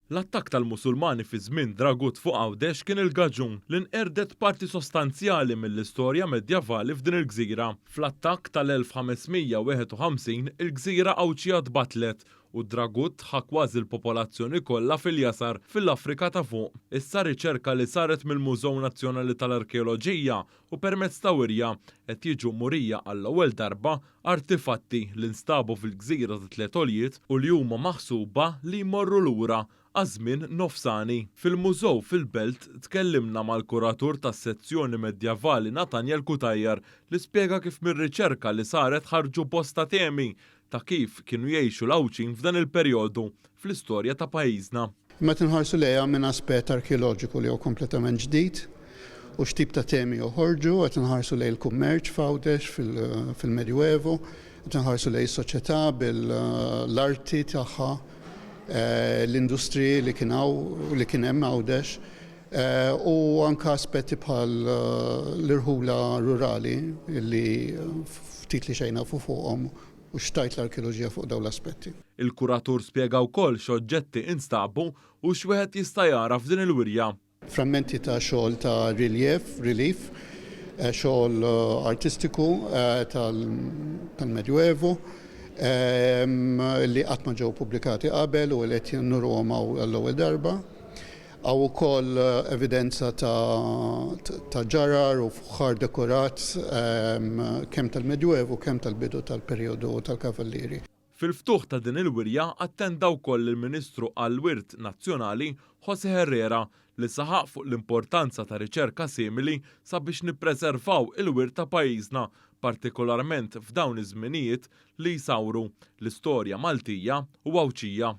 L-attakk tal-Musulmani fi żmien Dragut fuq Għawdex kien il-gaġun li nqerdet parti sostanzjali mill-istorja medjevali f'din il-gżira. Fl-attakk tal-1551 il-gżira Awċija tbatlet u Dragut ħa kważi l-popolazzjoni kollha fil-jasar fil-Afrika ta' fuq. Issa riċerka li saret mill-Mużew Nazzjonali tal-Arkeoloġija u permezz ta' wirja qed jiġu murija għall-ewwel darba artifatti li nstabu fil-gżira ta' Tliet Għoljiet u li huma maħsuba li jmorru lura għażmien nofsani. Fil-mużew fil-Belt tkellimna mal-kuratur tas-sezzjoni medjevali Nathaniel Kutajjar li spjega kif mir-riċerka li saret ħarġu bosta temi ta' kif kienu jgħixu l-Awċin f'dan il-perjodu fl-istorja ta' pajjiżna. Meta nħarsu lejha minn aspett arkeoloġiku li huwa kompletament ġdid u x'tip ta' temi joħorġu, qed inħarsu lejn il-kummerċ f'Għawdex fil-Medjuevu, qed inħarsu lejn is-soċjetà bil-arti tagħha, l-industri li kien hemm Għawdex u anke aspetti bħal l-irħula rurali li ftit li xejn nafu fuqhom u xtajt l-arkeoloġija fuq dawn l-aspetti. Il-kuratur spjega wkoll x'oġġetti instabu u x'wieħed jista' jara f'din il-wirja. Frammenti ta' xogħol ta' relief, xogħol artistiku tal-Medjuevu li qatt ma ġew pubblikati qabel u li qed jinnuruhom għall-ewwel darba. Għaw ukoll evidenza ta' ġarar u fuħar dekorat kemm tal-Medjuevu kemm tal-bidu tal-perjodu tal-Kavallieri. Fil-ftuħ ta' din il-wirja attenda wkoll il-Ministru għall-Wirt Nazzjonali José Herrera li saħaq fuq l-importanza ta' riċerka simili sabiex nippreservaw il-wirt ta' pajjiżna, partikolarment f'dawn iż-żminijiet li jsawru l-istorja Maltija u Awċija.